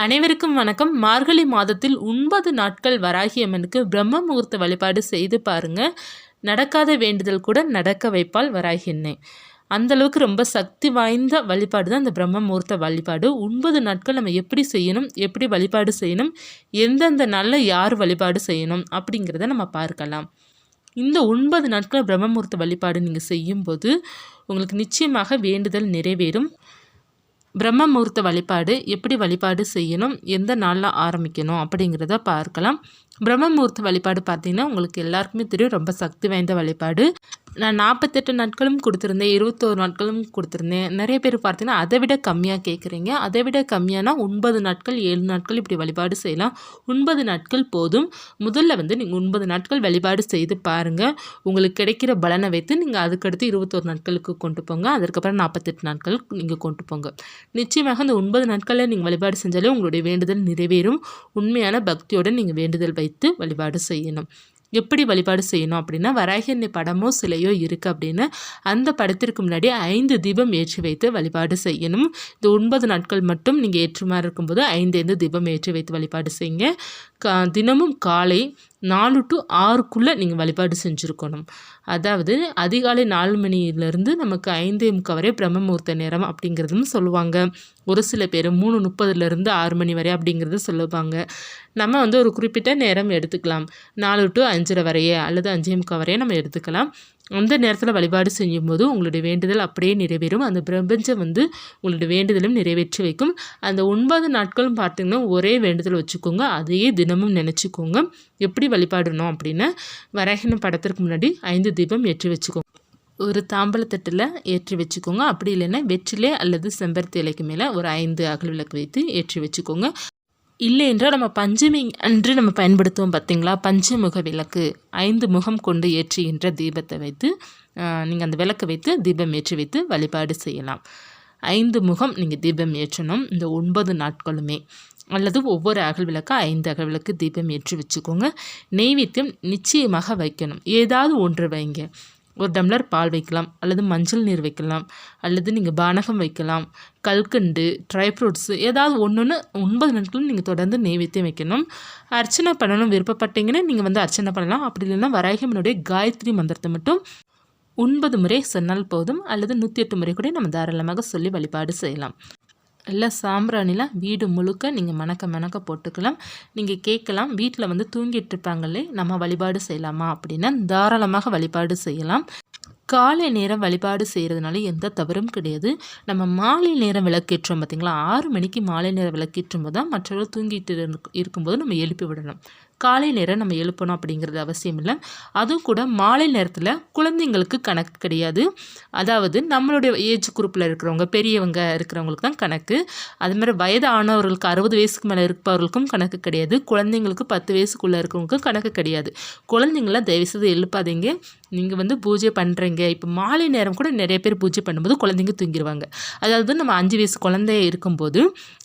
அனைவருக்கும் வணக்கம். மார்கழி மாதத்தில் 9 நாட்கள் வராகி அம்மனுக்கு பிரம்ம முகூர்த்த வழிபாடு செய்து பாருங்க. நடக்காத வேண்டுதல் கூட நடக்க வைப்பாள் வராகி அன்னை. அந்தளவுக்கு ரொம்ப சக்தி வாய்ந்த வழிபாடு தான் இந்த பிரம்ம முகூர்த்த வழிபாடு. 9 நாட்கள் நம்ம எப்படி செய்யணும், எப்படி வழிபாடு செய்யணும், எந்தெந்த நாளில் யார் வழிபாடு செய்யணும் அப்படிங்கிறத நம்ம பார்க்கலாம். இந்த 9 நாட்கள் பிரம்ம முகூர்த்த வழிபாடு நீங்கள் செய்யும்போது உங்களுக்கு நிச்சயமாக வேண்டுதல் நிறைவேறும். பிரம்ம முகூர்த்த வழிபாடு எப்படி வழிபாடு செய்யணும், எந்த நாளில் ஆரம்பிக்கணும் அப்படிங்கிறத பார்க்கலாம். பிரம்ம முகூர்த்த வழிபாடு பார்த்திங்கன்னா உங்களுக்கு எல்லாருக்குமே தெரியும், ரொம்ப சக்தி வாய்ந்த வழிபாடு. நான் 48 நாட்களும் கொடுத்துருந்தேன், 21 நாட்களும் கொடுத்துருந்தேன். நிறைய பேர் பார்த்தீங்கன்னா அதை விட கம்மியாக கேட்குறீங்க. அதை விட கம்மியானா 9 நாட்கள் 7 நாட்கள் இப்படி வழிபாடு செய்யலாம். 9 நாட்கள் போதும். முதல்ல நீங்கள் 9 நாட்கள் வழிபாடு செய்து பாருங்கள். உங்களுக்கு கிடைக்கிற பலனை வைத்து நீங்கள் அதுக்கடுத்து 21 நாட்களுக்கு கொண்டு போங்க. அதற்கப்புறம் 48 நாட்கள் நீங்கள் கொண்டு போங்க. நிச்சயமாக அந்த 9 நாட்களில் நீங்கள் வழிபாடு செஞ்சாலே உங்களுடைய வேண்டுதல் நிறைவேறும். உண்மையான பக்தியோடு நீங்கள் வேண்டுதல் வைத்து வழிபாடு செய்யணும். எப்படி வழிபாடு செய்யணும் அப்படின்னா, வராகி அன்னை படமோ சிலையோ இருக்குது அப்படின்னா அந்த படத்திற்கு முன்னாடி 5 தீபம் ஏற்றி வைத்து வழிபாடு செய்யணும். இந்த 9 நாட்கள் மட்டும் நீங்கள் ஏற்று மாதிரி இருக்கும்போது 5 தீபம் ஏற்றி வைத்து வழிபாடு செய்யுங்க. தினமும் காலை 4 to 6க்குள்ளே நீங்கள் வழிபாடு செஞ்சுருக்கணும். அதாவது அதிகாலை 4 மணிலேருந்து நமக்கு 5:45 வரை பிரம்ம முகூர்த்த நேரம் அப்படிங்கிறதும் சொல்லுவாங்க. ஒரு சில பேர் 3:30 6 மணி வரை அப்படிங்கிறது சொல்லுவாங்க. நம்ம ஒரு குறிப்பிட்ட நேரம் எடுத்துக்கலாம். 4 to 5:30 வரையே அல்லது 5:45 வரையே நம்ம எடுத்துக்கலாம். அந்த நேரத்தில் வழிபாடு செய்யும்போது உங்களுடைய வேண்டுதல் அப்படியே நிறைவேறும். அந்த பிரபஞ்சம் உங்களுடைய வேண்டுதலும் நிறைவேற்றி வைக்கும். அந்த 9 நாட்களும் பார்த்திங்கன்னா ஒரே வேண்டுதல் வச்சுக்கோங்க. அதையே தினமும் நினச்சிக்கோங்க. எப்படி வழிபாடணும் அப்படின்னா, வராகி படத்திற்கு முன்னாடி 5 தீபம் ஏற்றி வச்சுக்கோங்க. ஒரு தாம்பலத்தட்டில் ஏற்றி வச்சுக்கோங்க. அப்படி இல்லைன்னா வெற்றிலை அல்லது செம்பருத்தி இலைக்கு மேலே ஒரு 5 அகல் விளக்கு வைத்து ஏற்றி வச்சுக்கோங்க. இல்லை என்றால் நம்ம பஞ்சமி அன்று நம்ம பயன்படுத்துவோம் பார்த்திங்களா, பஞ்சமுக விளக்கு, 5 முகம் கொண்டு ஏற்றுகின்ற தீபத்தை வைத்து நீங்கள் அந்த விளக்கை வைத்து தீபம் ஏற்றி வைத்து வழிபாடு செய்யலாம். 5 முகம் நீங்கள் தீபம் ஏற்றணும் இந்த 9 நாட்களுமே. அல்லது ஒவ்வொரு அகல் விளக்கு 5 அகல் விளக்கு தீபம் ஏற்றி வச்சுக்கோங்க. நெய்வேத்தியம் நிச்சயமாக வைக்கணும். ஏதாவது ஒன்று வைங்க. ஒரு டம்ளர் பால் வைக்கலாம், அல்லது மஞ்சள் நீர் வைக்கலாம், அல்லது நீங்கள் பானகம் வைக்கலாம், கல்கண்டு, ட்ரை ஃப்ரூட்ஸு, ஏதாவது ஒன்று 9 நாட்களும் நீங்கள் தொடர்ந்து நெய்வேத்தியம் வைக்கணும். அர்ச்சனை பண்ணணும் விருப்பப்பட்டீங்கன்னா நீங்கள் அர்ச்சனை பண்ணலாம். அப்படி இல்லைன்னா வராகி அம்மனுடைய காயத்ரி மந்திரத்தை மட்டும் 9 முறை சொன்னால் போதும், அல்லது 108 முறை கூட நம்ம தாராளமாக சொல்லி வழிபாடு செய்யலாம். இல்லை சாம்பிராணிலாம் வீடு முழுக்க நீங்கள் மணக்க போட்டுக்கலாம். நீங்கள் கேட்கலாம், வீட்டில் தூங்கிட்டு இருப்பாங்களே நம்ம வழிபாடு செய்யலாமா அப்படின்னா தாராளமாக வழிபாடு செய்யலாம். காலை நேரம் வழிபாடு செய்கிறதுனால எந்த தவறும் கிடையாது. நம்ம மாலை நேரம் விளக்கேற்றோம் பார்த்திங்களா, 6 மணிக்கு மாலை நேரம் விளக்கேற்றும் போது தான் மற்றவர்கள் தூங்கிட்டு இருக்கும்போது நம்ம எழுப்பி விடணும். காலை நேரம் நம்ம எழுப்பணும் அப்படிங்கிறது அவசியம் இல்லை. அதுவும் கூட மாலை நேரத்தில் குழந்தைங்களுக்கு கணக்கு கிடையாது. அதாவது நம்மளுடைய ஏஜ் குரூப்பில் இருக்கிறவங்க, பெரியவங்க இருக்கிறவங்களுக்கு தான் கணக்கு. அதுமாதிரி வயது ஆனவர்களுக்கு 60 வயசுக்கு மேலே இருப்பவர்களுக்கும் கணக்கு கிடையாது. குழந்தைங்களுக்கு 10 வயசுக்குள்ளே இருக்கிறவங்களுக்கும் கணக்கு கிடையாது. குழந்தைங்கள தயவுசெய்து எழுப்பாதீங்க. நீங்கள் பூஜை பண்ணுறீங்க, இப்போ மாலை நேரம் கூட நிறைய பேர் பூஜை பண்ணும்போது குழந்தைங்க தூங்கிடுவாங்க. அதாவது நம்ம 5 வயசு குழந்தைய இருக்கும்போது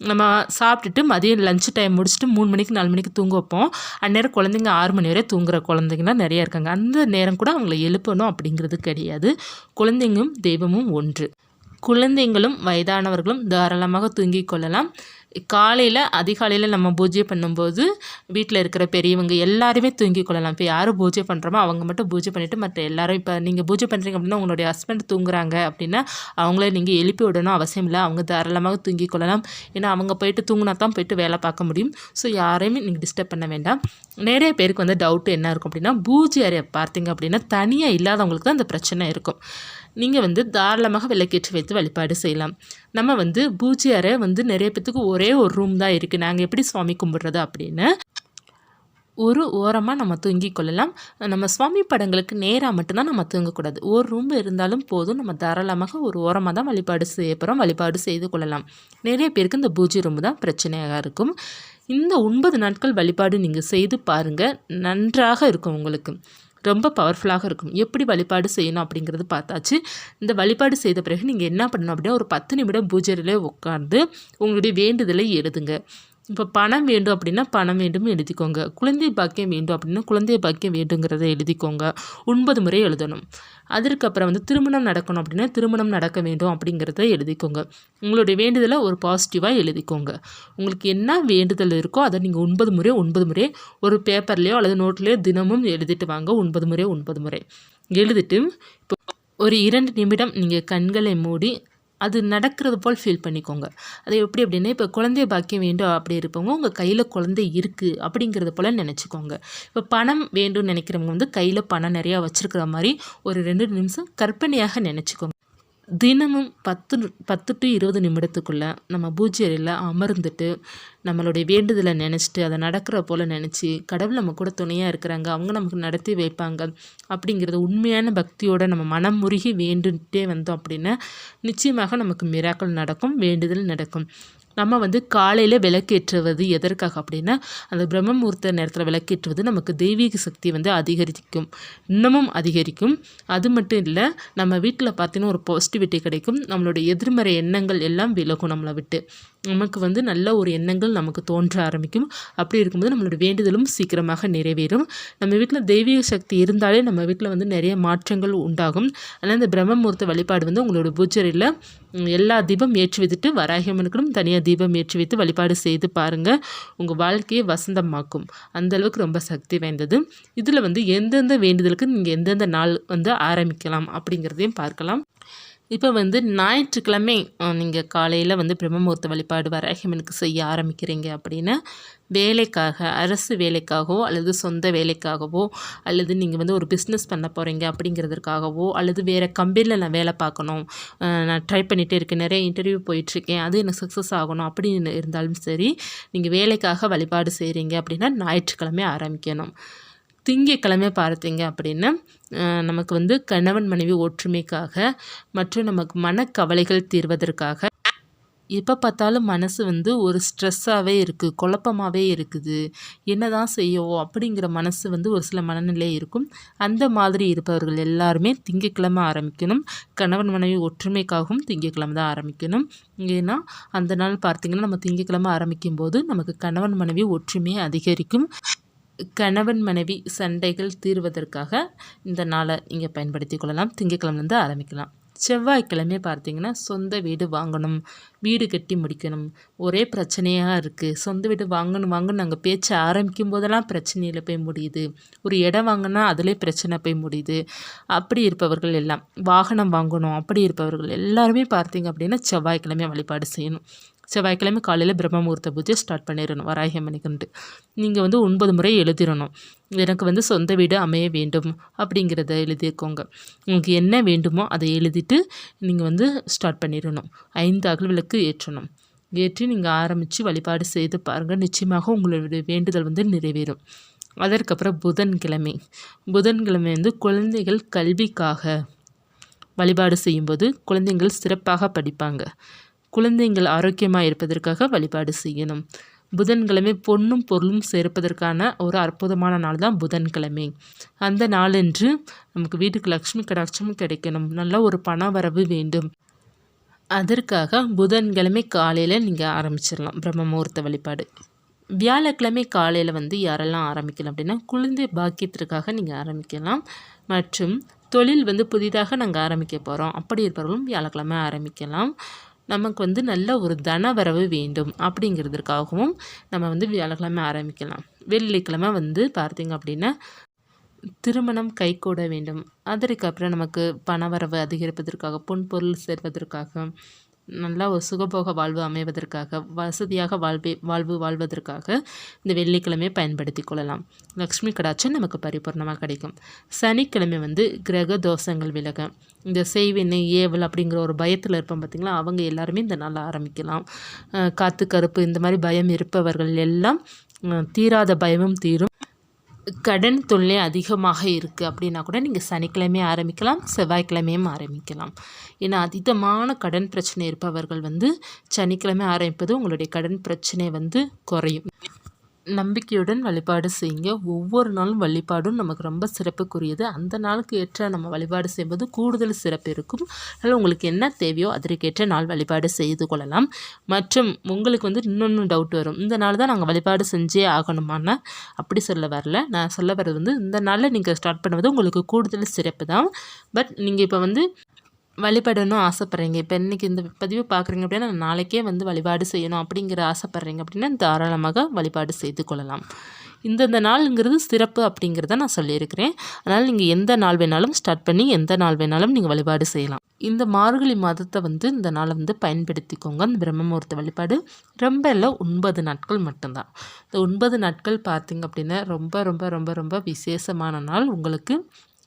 நம்ம சாப்பிட்டுட்டு மதியம் லஞ்ச் டைம் முடிச்சுட்டு 3 மணிக்கு 4 மணிக்கு தூங்க வைப்போம். அந்நேரம் குழந்தைங்க 6 மணி வரை தூங்குகிற குழந்தைங்கலாம் நிறையா இருக்காங்க. அந்த நேரம் கூட அவங்கள எழுப்பணும் அப்படிங்கிறது கிடையாது. குழந்தைங்களும் தெய்வமும் ஒன்று. குழந்தைங்களும் வயதானவர்களும் தாராளமாக தூங்கிக் கொள்ளலாம். காலையில் அதிகாலையில் நம்ம பூஜை பண்ணும்போது வீட்டில் இருக்கிற பெரியவங்க எல்லாருமே தூங்கிக் கொள்ளலாம். இப்போ யார் பூஜை பண்ணுறோமோ அவங்க மட்டும் பூஜை பண்ணிவிட்டு மற்ற எல்லாரும், இப்போ நீங்கள் பூஜை பண்ணுறீங்க அப்படின்னா உங்களுடைய ஹஸ்பண்ட் தூங்குறாங்க அப்படின்னா அவங்கள நீங்கள் எழுப்பி விடணும் அவசியம் இல்லை. அவங்க தாராளமாக தூங்கிக் கொள்ளலாம். ஏன்னா அவங்க போயிட்டு தூங்கினா தான் போயிட்டு வேலை பார்க்க முடியும். ஸோ யாரையுமே நீங்கள் டிஸ்டர்ப் பண்ண வேண்டாம். நிறைய பேருக்கு டவுட்டு என்ன இருக்கும் அப்படின்னா, பூஜை அறையை பார்த்தீங்க அப்படின்னா தனியாக இல்லாதவங்களுக்கு தான் அந்த பிரச்சனை இருக்கும். நீங்கள் தாராளமாக விளக்கேற்றி வைத்து வழிபாடு செய்யலாம். நம்ம பூஜை அறை நிறைய பேத்துக்கு ஒரே ஒரு ரூம் தான் இருக்குது. நாங்கள் எப்படி சுவாமி கும்பிட்றது அப்படின்னு ஒரு ஓரமாக நம்ம தூங்கிக் கொள்ளலாம். நம்ம சுவாமி படங்களுக்கு நேராக மட்டும்தான் நம்ம தூங்கக்கூடாது. ஒரு ரூம் இருந்தாலும் போதும். நம்ம தாராளமாக ஒரு ஓரமாக தான் வழிபாடு செய்ய போகிறோம். வழிபாடு செய்து கொள்ளலாம். நிறைய பேருக்கு இந்த பூஜை ரூம் தான் பிரச்சனையாக இருக்கும். இந்த 9 நாட்கள் வழிபாடு நீங்கள் செய்து பாருங்கள். நன்றாக இருக்கும். உங்களுக்கு ரொம்ப பவர்ஃபுல்லாக இருக்கும். எப்படி வழிபாடு செய்யணும் அப்படிங்கிறது பார்த்தாச்சு. இந்த வழிபாடு செய்த பிறகு நீங்கள் என்ன பண்ணணும் அப்படின்னா, ஒரு 10 நிமிடம் பூஜையிலே உட்கார்ந்து உங்களுடைய வேண்டுதலை எழுதுங்க. இப்போ பணம் வேண்டும் அப்படின்னா பணம் வேண்டும் எழுதிக்கோங்க. குழந்தை பாக்கியம் வேண்டும் அப்படின்னா குழந்தை பாக்கியம் வேண்டுங்கிறத எழுதிக்கோங்க. 9 முறை எழுதணும். அதற்கப்புறம் வந்து திருமணம் நடக்கணும் அப்படின்னா திருமணம் நடக்க வேண்டும் அப்படிங்கிறத எழுதிக்கோங்க. உங்களுடைய வேண்டுதலை ஒரு பாசிட்டிவாக எழுதிக்கோங்க. உங்களுக்கு என்ன வேண்டுதல் இருக்கோ அதை நீங்கள் 9 முறை ஒரு பேப்பர்லேயோ அல்லது நோட்லேயோ தினமும் எழுதிட்டு வாங்க. 9 முறை 9 முறை எழுதிட்டு இப்போ ஒரு 2 நிமிடம் நீங்கள் கண்களை மூடி அது நடக்கிறது போல் ஃபீல் பண்ணிக்கோங்க. அது எப்படி அப்படின்னா, இப்போ குழந்தை பாக்கியம் வேண்டும் அப்படி இருப்பவங்க உங்கள் கையில் குழந்தை இருக்குது அப்படிங்கிறது போல் நினச்சிக்கோங்க. இப்போ பணம் வேண்டும்னு நினைக்கிறவங்க வந்து கையில் பணம் நிறையா வச்சுருக்கிற மாதிரி ஒரு 2 நிமிஷம் கற்பனையாக நினச்சிக்கோங்க. தினமும் 10 to 20 நிமிடத்துக்குள்ளே நம்ம பூஜை அறையில் அமர்ந்துட்டு நம்மளுடைய வேண்டுதலை நினச்சிட்டு அதை நடக்கிற போல் நினச்சி கடவுள் நம்ம கூட துணையாக இருக்கிறாங்க, அவங்க நமக்கு நடத்தி வைப்பாங்க அப்படிங்கிறது உண்மையான பக்தியோடு நம்ம மனம் முருகி வேண்டுட்டே வந்தோம் அப்படின்னா நிச்சயமாக நமக்கு மிராக்கள் நடக்கும், வேண்டுதல் நடக்கும். நம்ம வந்து காலையில் விளக்கேற்றுவது எதற்காக அப்படின்னா அந்த பிரம்ம முகூர்த்த நேரத்தில் விளக்கேற்றுவது நமக்கு தெய்வீக சக்தி வந்து அதிகரிக்கும், இன்னமும் அதிகரிக்கும். அது மட்டும் இல்லை, நம்ம வீட்டில் பார்த்தீங்கன்னா ஒரு பாசிட்டிவிட்டி கிடைக்கும். நம்மளுடைய எதிர்மறை எண்ணங்கள் எல்லாம் விலகும். நம்மளை விட்டு நமக்கு வந்து நல்ல ஒரு எண்ணங்கள் நமக்கு தோன்ற ஆரம்பிக்கும். அப்படி இருக்கும்போது நம்மளோட வேண்டுதலும் சீக்கிரமாக நிறைவேறும். நம்ம வீட்டில் தெய்வீக சக்தி இருந்தாலே நம்ம வீட்டில் வந்து நிறைய மாற்றங்கள் உண்டாகும். அதனால் இந்த பிரம்ம முகூர்த்த வழிபாடு வந்து உங்களோட பூஜையில் எல்லா தீபம் ஏற்றி வைத்துட்டு வராகியம்மனுக்கும் தனியாக தீபம் ஏற்றி வைத்து வழிபாடு செய்து பாருங்கள். உங்கள் வாழ்க்கையை வசந்தமாக்கும். அந்தளவுக்கு ரொம்ப சக்தி வாய்ந்தது. இதில் வந்து எந்தெந்த வேண்டுதலுக்கு நீங்கள் எந்தெந்த நாள் வந்து ஆரம்பிக்கலாம் அப்படிங்கிறதையும் பார்க்கலாம். இப்போ வந்து ஞாயிற்றுக்கிழமை நீங்கள் காலையில் வந்து பிரம்ம முகூர்த்த வழிபாடு வராகியம்மனுக்கு செய்ய ஆரம்பிக்கிறீங்க அப்படின்னா வேலைக்காக, அரசு வேலைக்காகவோ அல்லது சொந்த வேலைக்காகவோ அல்லது நீங்கள் வந்து ஒரு பிஸ்னஸ் பண்ண போகிறீங்க அப்படிங்கிறதுக்காகவோ அல்லது வேறு கம்பெனியில் நான் வேலை பார்க்கணும், நான் ட்ரை பண்ணிகிட்டே இருக்கேன், நிறைய இன்டர்வியூ போயிட்டுருக்கேன், அது எனக்கு சக்ஸஸ் ஆகணும் அப்படின்னு இருந்தாலும் சரி, நீங்கள் வேலைக்காக வழிபாடு செய்கிறீங்க அப்படின்னா ஞாயிற்றுக்கிழமை ஆரம்பிக்கணும். திங்கட்கிழமை பார்த்தீங்க அப்படின்னா நமக்கு வந்து கணவன் மனைவி ஒற்றுமைக்காக மற்றும் நமக்கு மனக்கவலைகள் தீர்வதற்காக எப்போ பார்த்தாலும் மனசு வந்து ஒரு ஸ்ட்ரெஸ்ஸாகவே இருக்குது, குழப்பமாகவே இருக்குது, என்ன தான் செய்யவோ அப்படிங்கிற மனசு வந்து ஒரு சில மனநிலை இருக்கும். அந்த மாதிரி இருப்பவர்கள் எல்லாருமே திங்கட்கிழமை ஆரம்பிக்கணும். கணவன் மனைவி ஒற்றுமைக்காகவும் திங்கட்கிழமை தான் ஆரம்பிக்கணும். ஏன்னா அந்த நாள் பார்த்திங்கன்னா நம்ம திங்கட்கிழமை ஆரம்பிக்கும் போது நமக்கு கணவன் மனைவி ஒற்றுமையை அதிகரிக்கும். கணவன் மனைவி சண்டைகள் தீர்வதற்காக இந்த நாளை நீங்கள் பயன்படுத்தி கொள்ளலாம். திங்கட்கிழமைலேருந்து ஆரம்பிக்கலாம். செவ்வாய்க்கிழமை பார்த்திங்கன்னா சொந்த வீடு வாங்கணும், வீடு கட்டி முடிக்கணும், ஒரே பிரச்சனையாக இருக்குது. சொந்த வீடு வாங்கணும் நாங்கள் பேச்சை ஆரம்பிக்கும் போதெல்லாம் பிரச்சனையில் போய் முடியுது. ஒரு இடம் வாங்கினா அதிலே பிரச்சனை போய் முடியுது. அப்படி இருப்பவர்கள் எல்லாம் வாகனம் வாங்கணும் அப்படி இருப்பவர்கள் எல்லாருமே பார்த்திங்க அப்படின்னா செவ்வாய்க்கிழமை வழிபாடு செய்யணும். செவ்வாய்க்கிழமை காலையில் பிரம்ம முகூர்த்த பூஜை ஸ்டார்ட் பண்ணிடணும் வராகியம்மனுக்குன்ட்டு. நீங்கள் வந்து 9 முறை எழுதிடணும். எனக்கு வந்து சொந்த வீடு அமைய வேண்டும் அப்படிங்கிறத எழுதிக்கோங்க. உங்களுக்கு என்ன வேண்டுமோ அதை எழுதிட்டு நீங்கள் வந்து ஸ்டார்ட் பண்ணிடணும். 5 அகல் விளக்கு ஏற்றணும். ஏற்றி நீங்கள் ஆரம்பித்து வழிபாடு செய்து பாருங்கள். நிச்சயமாக உங்களுடைய வேண்டுதல் வந்து நிறைவேறும். அதற்கப்புறம் புதன்கிழமை வந்து குழந்தைகள் கல்விக்காக வழிபாடு செய்யும்போது குழந்தைகள் சிறப்பாக படிப்பாங்க. குழந்தைங்கள் ஆரோக்கியமாக இருப்பதற்காக வழிபாடு செய்யணும். புதன்கிழமை பொன்னும் பொருளும் சேர்ப்பதற்கான ஒரு அற்புதமான நாள் தான் புதன்கிழமை. அந்த நாளன்று நமக்கு வீட்டுக்கு லக்ஷ்மி கடாட்சமும் கிடைக்கணும், நல்ல ஒரு பண வரவு வேண்டும். அதற்காக புதன்கிழமை காலையில் நீங்கள் ஆரம்பிச்சிடலாம் பிரம்ம முகூர்த்த வழிபாடு. வியாழக்கிழமை காலையில் வந்து யாரெல்லாம் ஆரம்பிக்கலாம் அப்படின்னா குழந்தை பாக்கியத்திற்காக நீங்கள் ஆரம்பிக்கலாம். மற்றும் தொழில் வந்து புதிதாக நாங்கள் ஆரம்பிக்க போகிறோம் அப்படி இருப்பவர்களும் வியாழக்கிழமை ஆரம்பிக்கலாம். நமக்கு வந்து நல்ல ஒரு தன வரவு வேண்டும் அப்படிங்கிறதுக்காகவும் நம்ம வந்து வியாழக்கிழமை ஆரம்பிக்கலாம். வெள்ளிக்கிழமை வந்து பார்த்திங்க அப்படின்னா திருமணம் கைகூட வேண்டும். அதற்கப்புறம் நமக்கு பணவரவு அதிகரிப்பதற்காக, பொன் பொருள் சேர்வதற்காக, நல்லா ஒரு சுகபோக வாழ்வு அமைவதற்காக, வசதியாக வாழ்வு வாழ்வதற்காக இந்த வெள்ளிக்கிழமையை பயன்படுத்தி கொள்ளலாம். லக்ஷ்மி கடாட்சம் நமக்கு பரிபூர்ணமாக கிடைக்கும். சனிக்கிழமை வந்து கிரக தோஷங்கள் விலக, இந்த செய்வினை ஏவல் அப்படிங்கிற ஒரு பயத்தில் இருப்போம் பார்த்திங்களா, அவங்க எல்லாருமே இந்த நாள் ஆரம்பிக்கலாம். காத்து கருப்பு இந்த மாதிரி பயம் இருப்பவர்கள் எல்லாம் தீராத பயமும் தீரும். கடன் தொல்லை அதிகமாக இருக்குது அப்படின்னா கூட நீங்கள் சனிக்கிழமை ஆரம்பிக்கலாம், செவ்வாய்க்கிழமையும் ஆரம்பிக்கலாம். ஏன்னா அதீதமான கடன் பிரச்சனை இருப்பவர்கள் வந்து சனிக்கிழமை ஆரம்பிப்பது உங்களுடைய கடன் பிரச்சனை வந்து குறையும். நம்பிக்கையுடன் வழிபாடு செய்யுங்க. ஒவ்வொரு நாளும் வழிபாடும் நமக்கு ரொம்ப சிறப்புக்குரியது. அந்த நாளுக்கு ஏற்ற நம்ம வழிபாடு செய்யும்போது கூடுதல் சிறப்பு இருக்கும். அதனால் உங்களுக்கு என்ன தேவையோ அதற்கேற்ற நாள் வழிபாடு செய்து கொள்ளலாம். மற்றும் உங்களுக்கு வந்து இன்னொன்று டவுட் வரும், இந்த நாள் தான் நாங்கள் வழிபாடு செஞ்சே ஆகணுமான்னா அப்படி சொல்ல வரல. நான் சொல்ல வர்றது வந்து இந்த நாளில் நீங்கள் ஸ்டார்ட் பண்ணுவது உங்களுக்கு கூடுதல் சிறப்பு தான். பட் நீங்கள் இப்போ வந்து வழிபடணும் ஆசைப்பட்றீங்க, இப்போ இன்றைக்கி இந்த பதிவு பார்க்குறீங்க அப்படின்னா நாளைக்கே வந்து வழிபாடு செய்யணும் அப்படிங்கிற ஆசைப்பட்றீங்க அப்படின்னா தாராளமாக வழிபாடு செய்து கொள்ளலாம். இந்தந்த நாளுங்கிறது சிறப்பு அப்படிங்கிறத நான் சொல்லியிருக்கிறேன். அதனால் நீங்கள் எந்த நாள் வேணாலும் ஸ்டார்ட் பண்ணி எந்த நாள் வேணாலும் நீங்கள் வழிபாடு செய்யலாம். இந்த மார்கழி மாதத்தை வந்து இந்த நாளை வந்து பயன்படுத்திக்கோங்க. அந்த பிரம்ம முகூர்த்த வழிபாடு ரொம்ப இல்லை, 9 நாட்கள் மட்டும்தான். இந்த 9 நாட்கள் பார்த்திங்க அப்படின்னா ரொம்ப ரொம்ப ரொம்ப ரொம்ப விசேஷமான நாள்.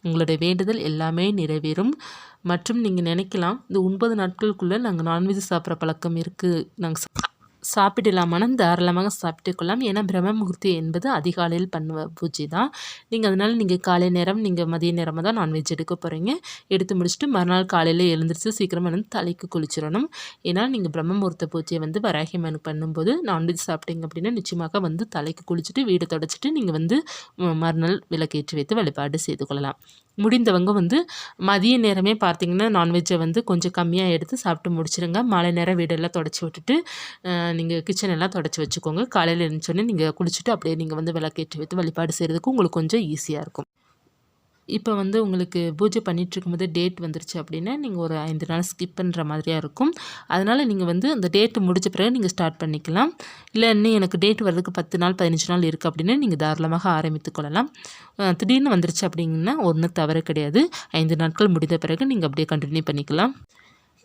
உங்களுடைய வேண்டுதல் எல்லாமே நிறைவேறும். மற்றும் நீங்கள் நினைக்கலாம், இந்த 9 நாட்களுக்குள்ளே நாங்கள் நான்வெஜ் சாப்பிட்ற பழக்கம் இருக்குது, நாங்கள் சாப்பிடலாமான்னு தாராளமாக சாப்பிட்டு கொள்ளலாம். ஏன்னா பிரம்ம முகூர்த்தி என்பது அதிகாலையில் பண்ணுவ பூஜை தான். அதனால் நீங்கள் காலை நேரம் மதிய நேரமாக தான் நான்வெஜ் எடுக்க போகிறீங்க. எடுத்து முடிச்சுட்டு மறுநாள் காலையில் எழுந்திரிச்சு சீக்கிரமாக வந்து தலைக்கு குளிச்சிடணும். ஏன்னா நீங்கள் பிரம்ம முகூர்த்த பூஜையை வந்து வராகி அம்மனுக்கு பண்ணும்போது நான்வெஜ் சாப்பிட்டீங்க அப்படின்னா நிச்சயமாக வந்து தலைக்கு குளிச்சுட்டு வீடு தொடச்சிட்டு நீங்கள் வந்து மறுநாள் விளக்கேற்றி வைத்து வழிபாடு செய்து கொள்ளலாம். முடிந்தவங்க வந்து மதிய நேரமே பார்த்திங்கன்னா நான்வெஜ்ஜை வந்து கொஞ்சம் கம்மியாக எடுத்து சாப்பிட்டு முடிச்சிடுங்க. மாலை நேரம் வீடெல்லாம் தொடச்சி விட்டுட்டு நீங்கள் கிச்சன் எல்லாம் தொடச்சி வச்சுக்கோங்க. காலையில் எழுந்திரிச்சோன்னே நீங்கள் குளிச்சுட்டு அப்படியே நீங்கள் வந்து விளக்கேற்றி வைத்து வழிபாடு செய்கிறதுக்கு உங்களுக்கு கொஞ்சம் ஈஸியாக இருக்கும். இப்போ வந்து உங்களுக்கு பூஜை பண்ணிகிட்ருக்கும்போது டேட் வந்துருச்சு அப்படின்னா நீங்கள் ஒரு 5 நாள் ஸ்கிப் பண்ணுற மாதிரியாக இருக்கும். அதனால் நீங்கள் வந்து அந்த டேட்டு முடிஞ்ச பிறகு நீங்கள் ஸ்டார்ட் பண்ணிக்கலாம். இல்லை இன்னும் எனக்கு டேட் வர்றதுக்கு 10 நாள் 15 நாள் இருக்குது அப்படின்னா நீங்கள் தாராளமாக ஆரம்பித்து கொள்ளலாம். திடீர்னு வந்துருச்சு அப்படிங்கன்னா ஒன்றும் தவறு கிடையாது. 5 நாட்கள் முடிந்த பிறகு நீங்கள் அப்படியே கண்டினியூ பண்ணிக்கலாம்.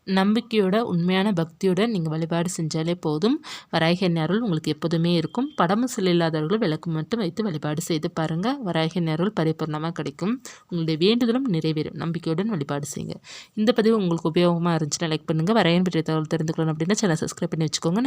நம்பிக்கையோட உண்மையான பக்தியோட நீங்கள் வழிபாடு செஞ்சாலே போதும். வராகி அன்னை அருள் உங்களுக்கு எப்போதுமே இருக்கும். படமும் சிலை இல்லாதவர்கள் விளக்கு மட்டும் வைத்து வழிபாடு செய்து பாருங்கள். வராகி அன்னை அருள் பரிபூர்ணமாக கிடைக்கும். உங்களுடைய வேண்டுதலும் நிறைவேறும். நம்பிக்கையுடன் வழிபாடு செய்யுங்க. இந்த பதிவு உங்களுக்கு உபயோகமாக இருந்துச்சுன்னா லைக் பண்ணுங்கள். வராகி பற்றிய தகவல் தெரிந்துக்கணும் அப்படின்னா சேனல் சப்ஸ்கிரைப் பண்ணி வச்சுக்கோங்க.